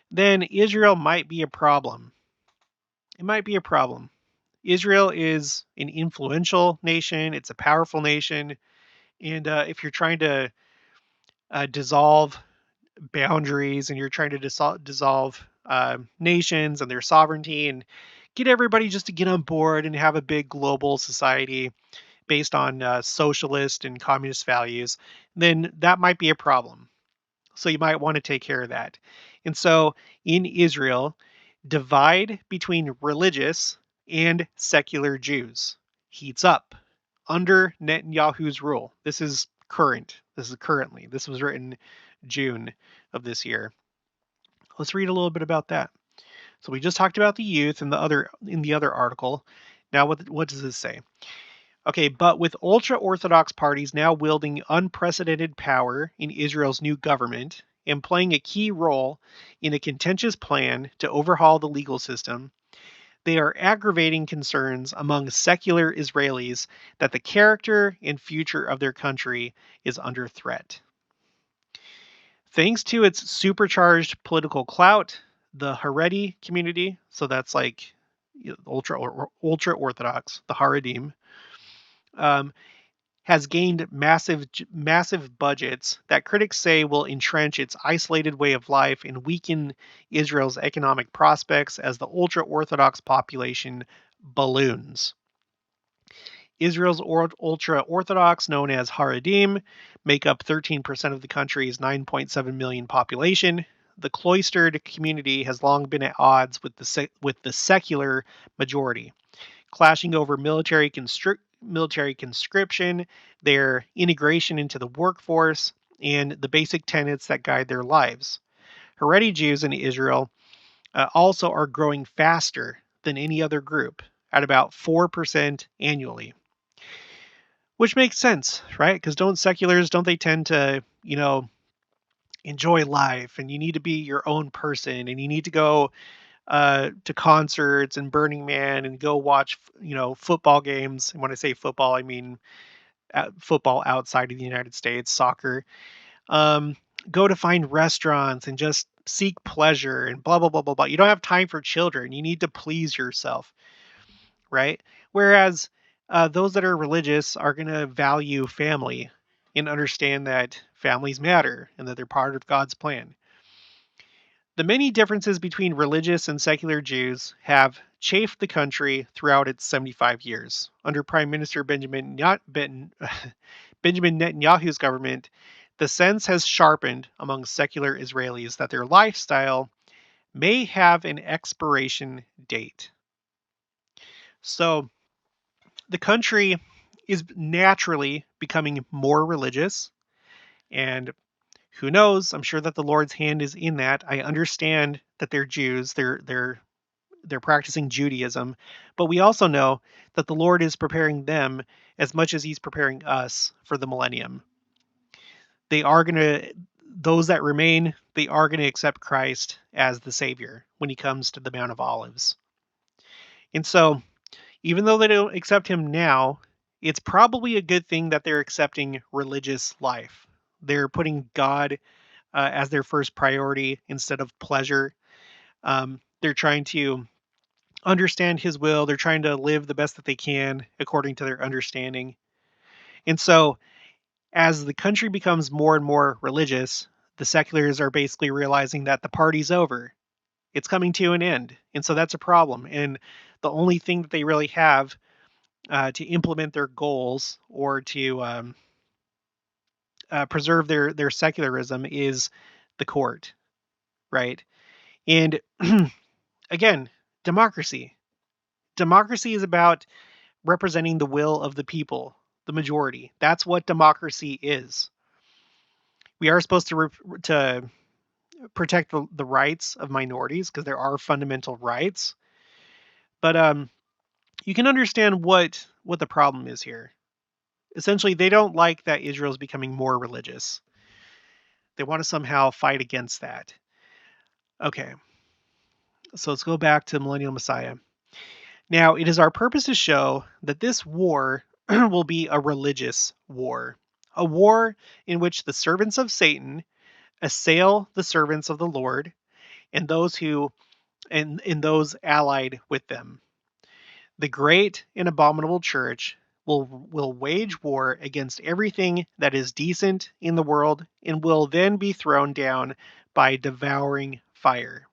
then Israel might be a problem. It might be a problem. Israel is an influential nation, it's a powerful nation, and if you're trying to dissolve boundaries and you're trying to dissolve nations and their sovereignty and get everybody just to get on board and have a big global society based on socialist and communist values, then that might be a problem. So you might want to take care of that. And so in Israel, divide between religious and secular Jews heats up under Netanyahu's rule. This is current. This is currently. This was written June of this year. Let's read a little bit about that. So we just talked about the youth in the other article. Now what does this say? Okay, but with ultra-Orthodox parties now wielding unprecedented power in Israel's new government and playing a key role in a contentious plan to overhaul the legal system, they are aggravating concerns among secular Israelis that the character and future of their country is under threat. Thanks to its supercharged political clout, the Haredi community, so that's like ultra-Orthodox, the Haredim, has gained massive budgets that critics say will entrench its isolated way of life and weaken Israel's economic prospects as the ultra-Orthodox population balloons. Israel's ultra-Orthodox, known as Haredim, make up 13% of the country's 9.7 million population. The cloistered community has long been at odds with the secular majority, clashing over military conscription, their integration into the workforce, and the basic tenets that guide their lives. Haredi Jews in Israel also are growing faster than any other group, at about 4% annually. Which makes sense, right? Because don't they tend to, enjoy life, and you need to be your own person, and you need to go to concerts and Burning Man and go watch, football games. And when I say football, I mean football outside of the United States, soccer. Um, Go to find restaurants and just seek pleasure and blah, blah, blah, blah, blah. You don't have time for children. You need to please yourself, right? Whereas those that are religious are going to value family and understand that families matter and that they're part of God's plan. The many differences between religious and secular Jews have chafed the country throughout its 75 years. Under Prime Minister Benjamin Netanyahu's government, the sense has sharpened among secular Israelis that their lifestyle may have an expiration date. So the country is naturally becoming more religious, and Who knows? I'm sure that the Lord's hand is in that. I understand that they're Jews. They're practicing Judaism, but we also know that the Lord is preparing them as much as he's preparing us for the millennium. They are going to those that remain, they are going to accept Christ as the savior when he comes to the Mount of Olives. And so, even though they don't accept him now, it's probably a good thing that they're accepting religious life. They're putting God as their first priority instead of pleasure. They're trying to understand his will. They're trying to live the best that they can according to their understanding. And so, as the country becomes more and more religious, the seculars are basically realizing that the party's over. It's coming to an end. And so that's a problem. And the only thing that they really have to implement their goals or to preserve their secularism is the court, right? And again, democracy. Democracy is about representing the will of the people, the majority. That's what democracy is. We are supposed to protect the rights of minorities because there are fundamental rights. But you can understand what the problem is here. Essentially, they don't like that Israel is becoming more religious. They want to somehow fight against that. Okay, so let's go back to Millennial Messiah. Now, it is our purpose to show that this war will be a religious war, a war in which the servants of Satan assail the servants of the Lord and those who and those allied with them. The great and abominable church will wage war against everything that is decent in the world and will then be thrown down by devouring fire.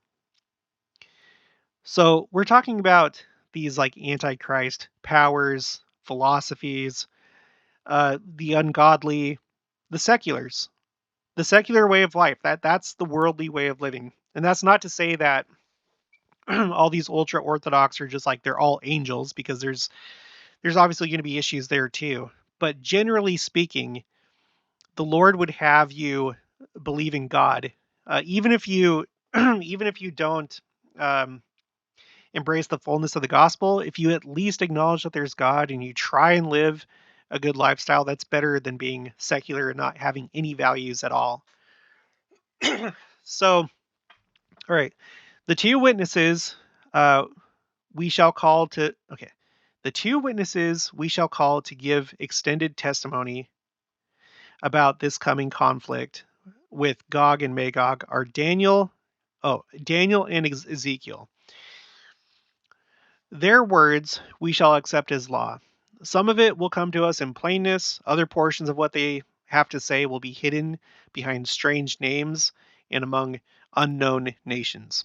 So we're talking about these like antichrist powers, philosophies, the ungodly, the seculars, the secular way of life. That's the worldly way of living. And that's not to say that all these ultra orthodox are just like they're all angels, because there's obviously going to be issues there too. But generally speaking, the Lord would have you believe in God, even if you even if you don't um, embrace the fullness of the gospel. If you at least acknowledge that there's God and you try and live a good lifestyle, that's better than being secular and not having any values at all. So, all right, the two witnesses we shall call to okay. The two witnesses we shall call to give extended testimony about this coming conflict with Gog and Magog are Daniel and Ezekiel. Their words we shall accept as law. Some of it will come to us in plainness, other portions of what they have to say will be hidden behind strange names and among unknown nations.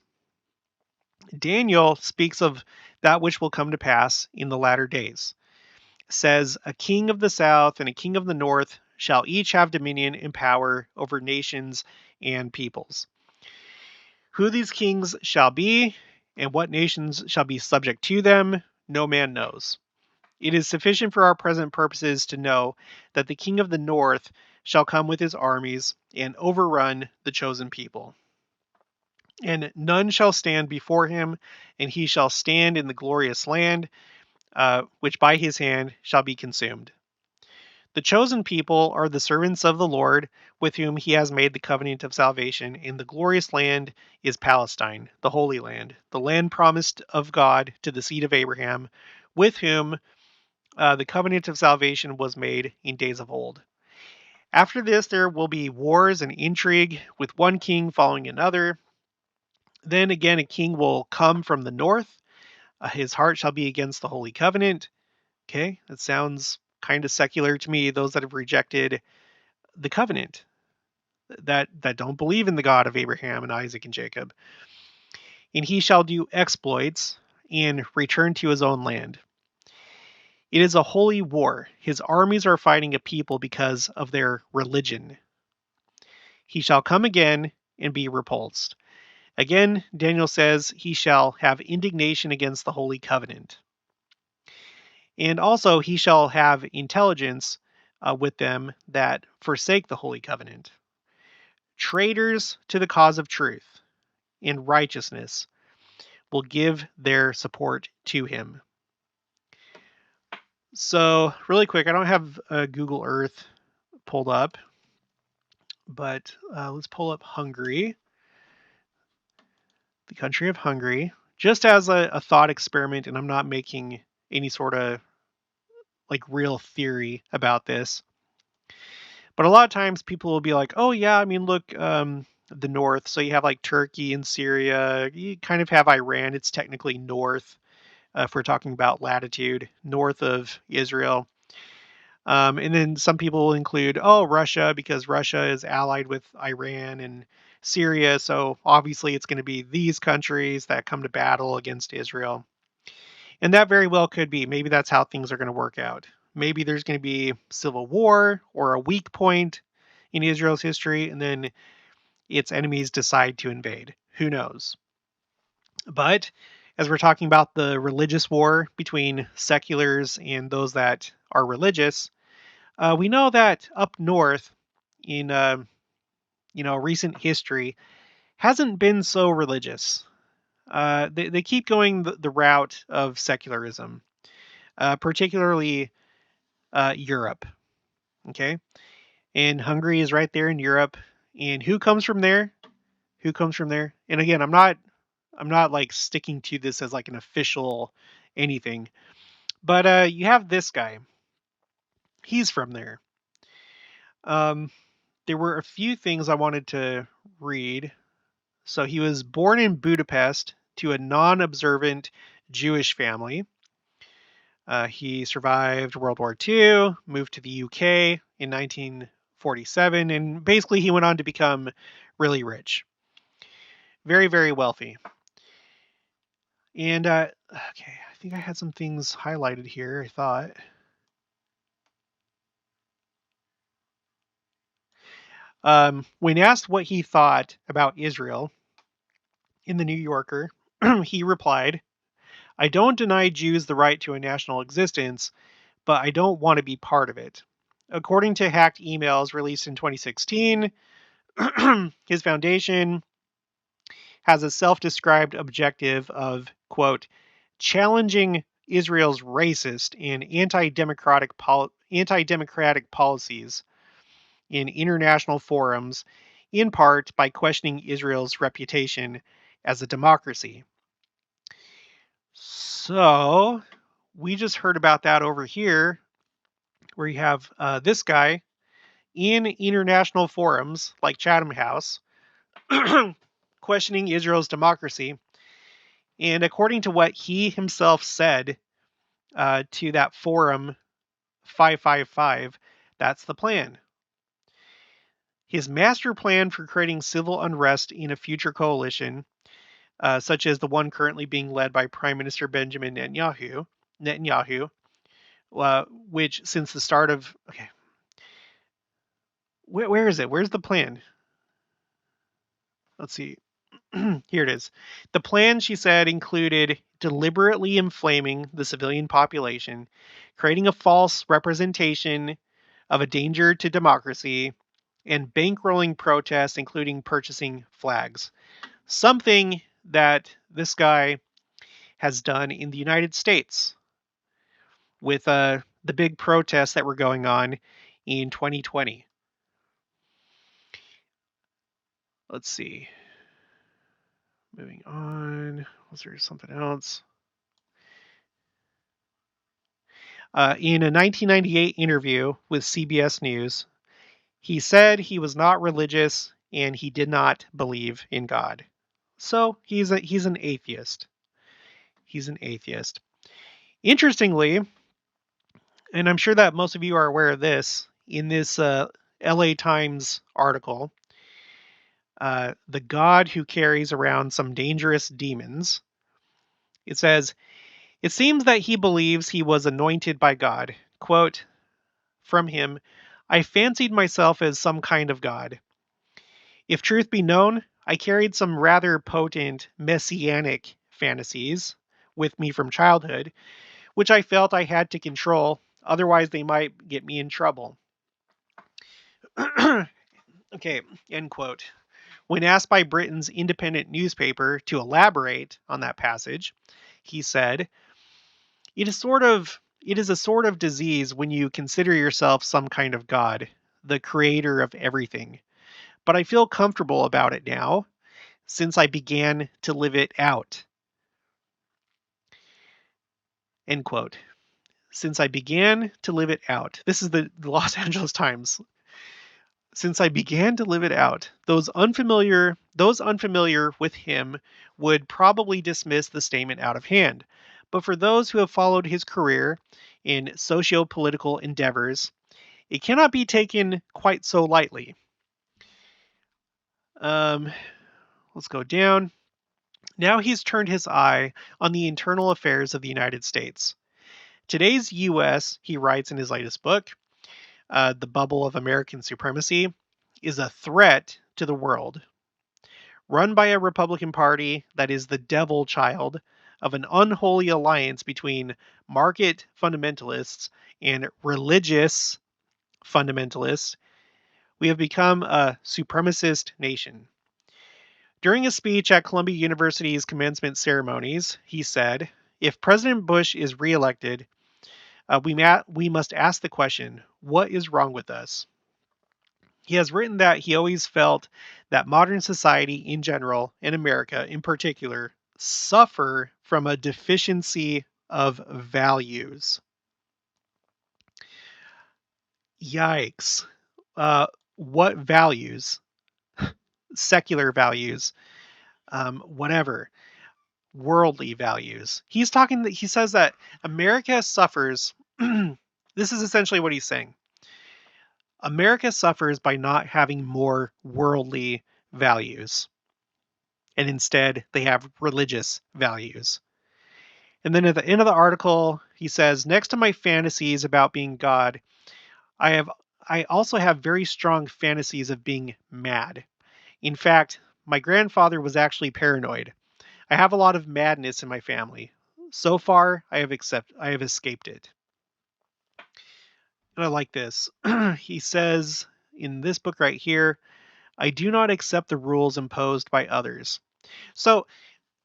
Daniel speaks of that which will come to pass in the latter days. Says, a king of the south and a king of the north shall each have dominion and power over nations and peoples. Who these kings shall be and what nations shall be subject to them, no man knows. It is sufficient for our present purposes to know that the king of the north shall come with his armies and overrun the chosen people. And none shall stand before him, and he shall stand in the glorious land, which by his hand shall be consumed. The chosen people are the servants of the Lord, with whom he has made the covenant of salvation, and the glorious land is Palestine, the Holy Land, the land promised of God to the seed of Abraham, with whom the covenant of salvation was made in days of old. After this, there will be wars and intrigue, with one king following another. Then again, a king will come from the north. His heart shall be against the holy covenant. Okay, that sounds kind of secular to me. Those that have rejected the covenant, that don't believe in the God of Abraham and Isaac and Jacob. And he shall do exploits and return to his own land. It is a holy war. His armies are fighting a people because of their religion. He shall come again and be repulsed. Again, Daniel says he shall have indignation against the holy covenant. And also he shall have intelligence with them that forsake the holy covenant. traitors to the cause of truth and righteousness will give their support to him. So, really quick, I don't have Google Earth pulled up, but let's pull up Hungary, the country of Hungary, just as a thought experiment, and I'm not making any sort of like real theory about this. But a lot of times people will be like, oh, yeah, I mean, look, the north. So you have like Turkey and Syria. You kind of have Iran. It's technically north if we're talking about latitude, north of Israel. And then some people will include, oh, Russia, because Russia is allied with Iran and Syria. So obviously it's going to be these countries that come to battle against Israel. And that very well could be. Maybe that's how things are going to work out. Maybe there's going to be civil war or a weak point in Israel's history, and then its enemies decide to invade. Who knows? But as we're talking about the religious war between seculars and those that are religious, we know that up north in recent history hasn't been so religious. They keep going the route of secularism, particularly Europe. Okay, and Hungary is right there in Europe. And who comes from there? Who comes from there? And again, I'm not like sticking to this as like an official anything, but you have this guy. He's from there. Um, there were a few things I wanted to read. So he was born in Budapest to a non-observant Jewish family. He survived World War II, moved to the UK in 1947, and basically he went on to become really rich. Very, very wealthy. And, okay, I think I had some things highlighted here, I thought. When asked what he thought about Israel in the New Yorker, he replied, I don't deny Jews the right to a national existence, but I don't want to be part of it. According to hacked emails released in 2016, his foundation has a self-described objective of, quote, challenging Israel's racist and anti-democratic policies in international forums, in part by questioning Israel's reputation as a democracy. So, we just heard about that over here, where you have this guy in international forums like Chatham House questioning Israel's democracy. And according to what he himself said to that forum 555, that's the plan. His master plan for creating civil unrest in a future coalition, such as the one currently being led by Prime Minister Benjamin Netanyahu, which since the start of... Okay, where is it? Where's the plan? Let's see. Here it is. The plan, she said, included deliberately inflaming the civilian population, creating a false representation of a danger to democracy, and bankrolling protests, including purchasing flags. Something that this guy has done in the United States with the big protests that were going on in 2020. Let's see. Moving on. Was there something else? In a 1998 interview with CBS News, he said he was not religious and he did not believe in God. So he's an atheist. He's an atheist. Interestingly, and I'm sure that most of you are aware of this, in this LA Times article, the God who carries around some dangerous demons, it says, it seems that he believes he was anointed by God. Quote from him, I fancied myself as some kind of God. If truth be known, I carried some rather potent messianic fantasies with me from childhood, which I felt I had to control, otherwise they might get me in trouble. Okay, end quote. When asked by Britain's independent newspaper to elaborate on that passage, he said, it is a sort of disease when you consider yourself some kind of god, the creator of everything. But I feel comfortable about it now, since I began to live it out. End quote. Since I began to live it out. This is the Los Angeles Times. Since I began to live it out, those unfamiliar with him would probably dismiss the statement out of hand. But for those who have followed his career in socio-political endeavors, it cannot be taken quite so lightly. Um, let's go down. Now he's turned his eye on the internal affairs of the United States. Today's U.S., he writes in his latest book, The Bubble of American Supremacy, is a threat to the world. Run by a Republican Party that is the devil child of an unholy alliance between market fundamentalists and religious fundamentalists, we have become a supremacist nation. During a speech at Columbia University's commencement ceremonies, he said, if President Bush is reelected, we must ask the question, what is wrong with us? He has written that he always felt that modern society in general, and America in particular, suffer from a deficiency of values. Yikes. What values? Secular values, whatever, worldly values. He says that America suffers. This is essentially what he's saying. America suffers by not having more worldly values. And instead, they have religious values. And then at the end of the article, he says, next to my fantasies about being God, I also have very strong fantasies of being mad. In fact, my grandfather was actually paranoid. I have a lot of madness in my family. So far, I have escaped it. And I like this. He says in this book right here, I do not accept the rules imposed by others. So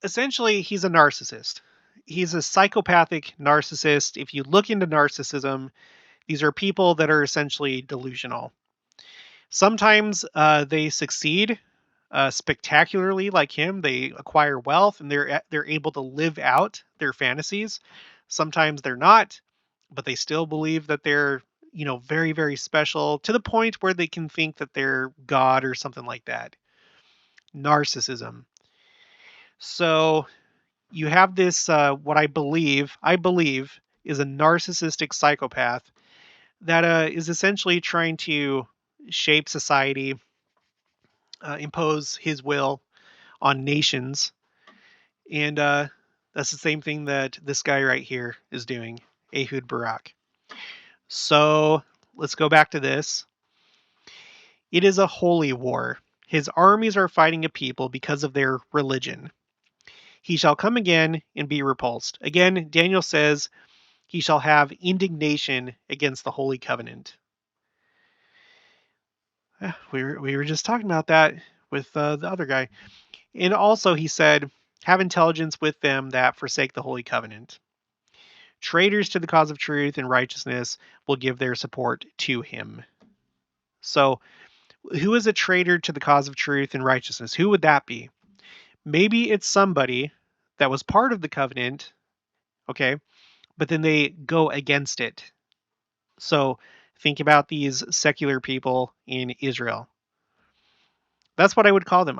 essentially, he's a narcissist. He's a psychopathic narcissist. If you look into narcissism, these are people that are essentially delusional. Sometimes they succeed spectacularly, like him. They acquire wealth and they're able to live out their fantasies. Sometimes they're not, but they still believe that they're very, very special to the point where they can think that they're God or something like that. Narcissism. So you have this what I believe is a narcissistic psychopath that is essentially trying to shape society, impose his will on nations, and that's the same thing that this guy right here is doing, Ehud Barak. So let's go back to this. It is a holy war. His armies are fighting a people because of their religion. He shall come again and be repulsed. Again, Daniel says he shall have indignation against the holy covenant. We were just talking about that with the other guy. And also he said, have intelligence with them that forsake the holy covenant. Traitors to the cause of truth and righteousness will give their support to him. So who is a traitor to the cause of truth and righteousness? Who would that be? Maybe it's somebody that was part of the covenant, okay, but then they go against it. So think about these secular people in Israel. That's what I would call them.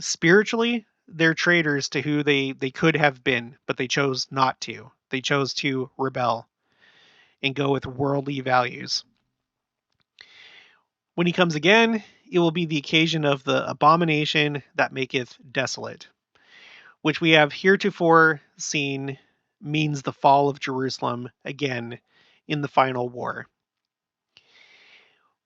Spiritually, they're traitors to who they could have been, but they chose not to. They chose to rebel and go with worldly values. When he comes again, it will be the occasion of the abomination that maketh desolate, which we have heretofore seen means the fall of Jerusalem again in the final war.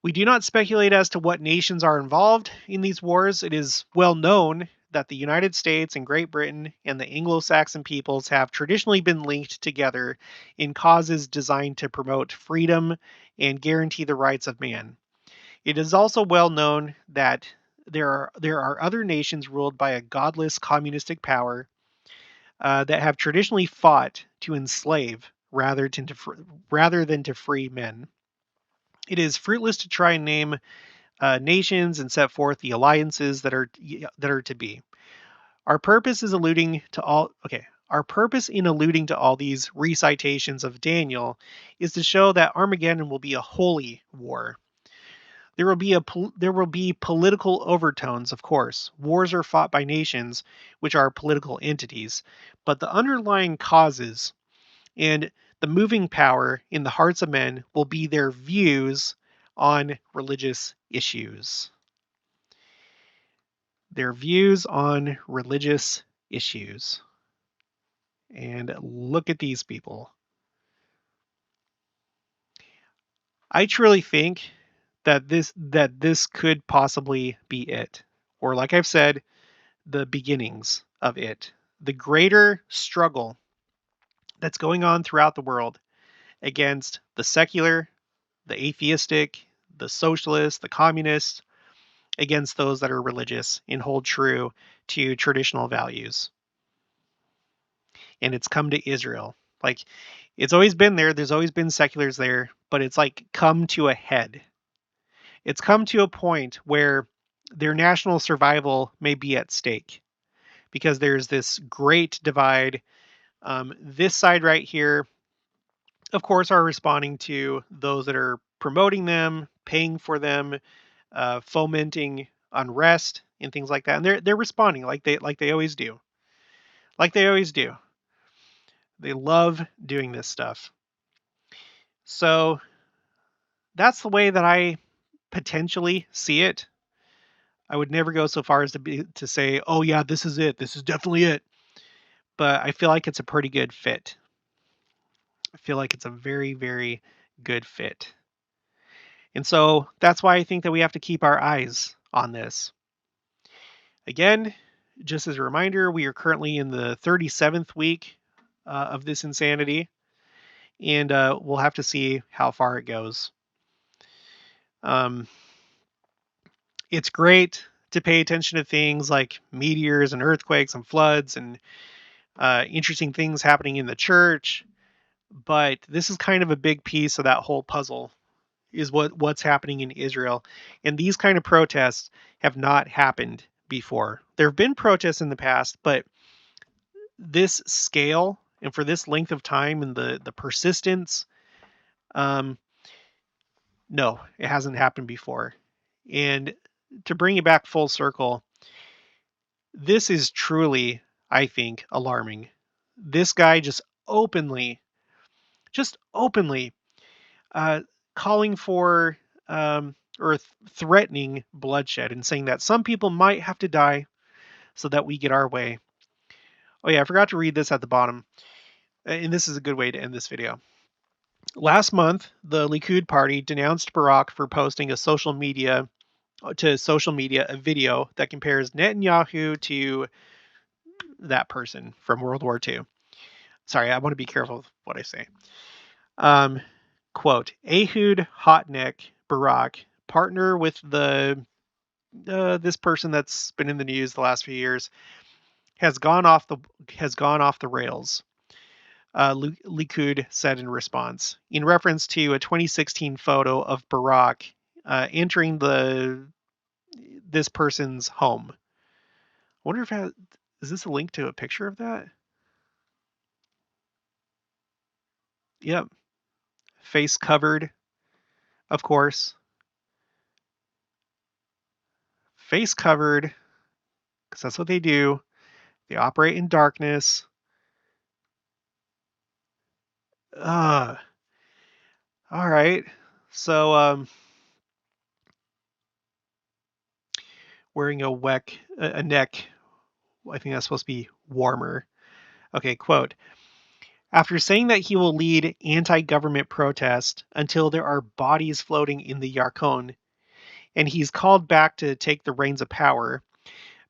We do not speculate as to what nations are involved in these wars. It is well known that the United States and Great Britain and the Anglo-Saxon peoples have traditionally been linked together in causes designed to promote freedom and guarantee the rights of man. It is also well known that there are other nations ruled by a godless communistic power that have traditionally fought to enslave rather than to free men. It is fruitless to try and name nations and set forth the alliances that are to be. Our purpose is alluding to all. Okay, our purpose in alluding to all these recitations of Daniel is to show that Armageddon will be a holy war. There will be political overtones, of course. Wars are fought by nations, which are political entities, but the underlying causes and the moving power in the hearts of men will be their views on religious issues. Their views on religious issues. And look at these people. I truly think that this could possibly be it. Or like I've said, the beginnings of it. The greater struggle that's going on throughout the world against the secular, the atheistic, the socialist, the communist, against those that are religious and hold true to traditional values. And it's come to Israel. Like, it's always been there. There's always been seculars there, but it's like come to a head. It's come to a point where their national survival may be at stake because there's this great divide. This side right here, of course, are responding to those that are promoting them, paying for them, fomenting unrest and things like that. And they're responding like they always do. Like they always do. They love doing this stuff. So that's the way that I potentially see it. I would never go so far as to say, "Oh yeah, this is it. This is definitely it." But I feel like it's a pretty good fit. I feel like it's a very, very good fit. And so that's why I think that we have to keep our eyes on this. Again, just as a reminder, we are currently in the 37th week of this insanity, and we'll have to see how far it goes. Um, it's great to pay attention to things like meteors and earthquakes and floods and interesting things happening in the church, but this is kind of a big piece of that whole puzzle is what's happening in Israel. And these kind of protests have not happened before. There have been protests in the past, but this scale and for this length of time and the persistence, um, no, it hasn't happened before. And to bring it back full circle, this is truly, I think, alarming. This guy just openly uh, calling for or threatening bloodshed and saying that some people might have to die so that we get our way. Oh yeah, I forgot to read this at the bottom, and this is a good way to end this video. Last month, the Likud party denounced Barak for posting social media a video that compares Netanyahu to that person from World War II. Sorry, I want to be careful with what I say. Um, Quote, Ehud Barak, partner with this person that's been in the news the last few years, has gone off the rails. Likud said in response, in reference to a 2016 photo of Barak entering this person's home. I wonder if is this a link to a picture of that? Yep, face covered, of course. Face covered, because that's what they do. They operate in darkness. All right. So, wearing a neck, I think that's supposed to be warmer. Okay, quote. After saying that he will lead anti-government protest until there are bodies floating in the Yarkon, and he's called back to take the reins of power,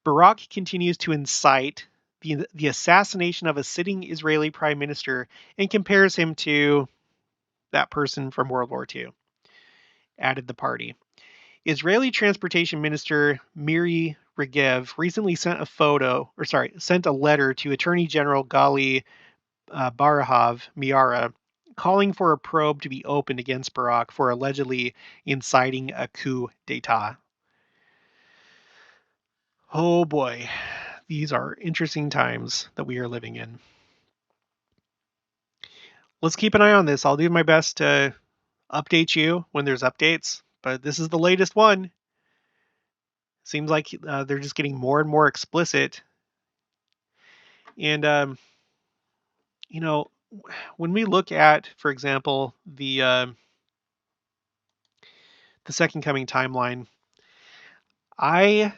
Barak continues to incite the assassination of a sitting Israeli prime minister and compares him to that person from World War II. Added the party. Israeli Transportation Minister Miri Regev recently sent a letter to Attorney General Gali Barahav Miara calling for a probe to be opened against Barak for allegedly inciting a coup d'etat. Oh boy, these are interesting times that we are living in. Let's keep an eye on this. I'll do my best to update you when there's updates, but this is the latest one. Seems like they're just getting more and more explicit. And, when we look at, for example, the Second Coming timeline, I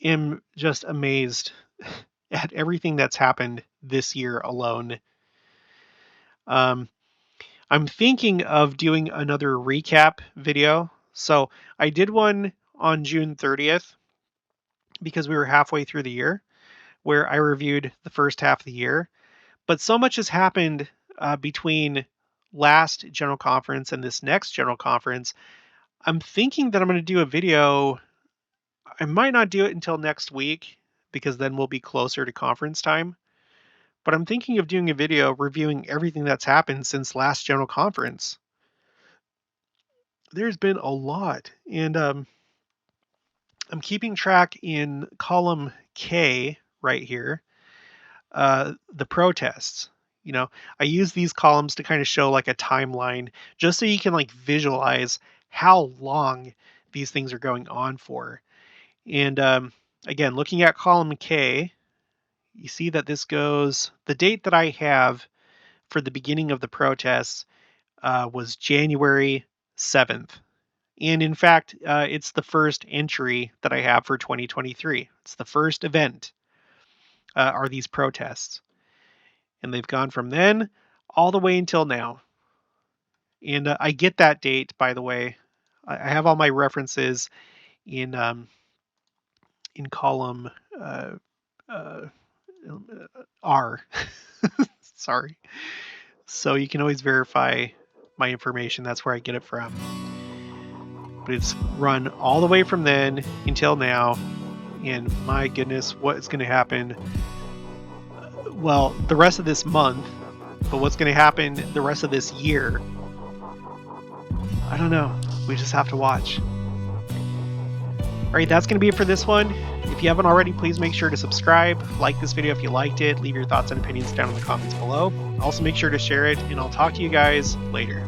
am just amazed at everything that's happened this year alone. I'm thinking of doing another recap video. So I did one on June 30th because we were halfway through the year, where I reviewed the first half of the year. But so much has happened between last General Conference and this next General Conference. I'm thinking that I'm going to do a video. I might not do it until next week because then we'll be closer to conference time. But I'm thinking of doing a video reviewing everything that's happened since last General Conference. There's been a lot. And I'm keeping track in column K right here, the protests. I use these columns to kind of show like a timeline just so you can like visualize how long these things are going on for. And again, looking at column K, you see that this goes, the date that I have for the beginning of the protests was January 7th. And in fact, it's the first entry that I have for 2023. It's the first event are these protests. And they've gone from then all the way until now. And I get that date, by the way. I have all my references in column R. Sorry. So you can always verify my information. That's where I get it from. But it's run all the way from then until now. And my goodness, what is going to happen? Well, the rest of this month, but what's going to happen the rest of this year? I don't know. We just have to watch. All right, that's going to be it for this one. If you haven't already, please make sure to subscribe, like this video if you liked it, leave your thoughts and opinions down in the comments below. Also, make sure to share it, and I'll talk to you guys later.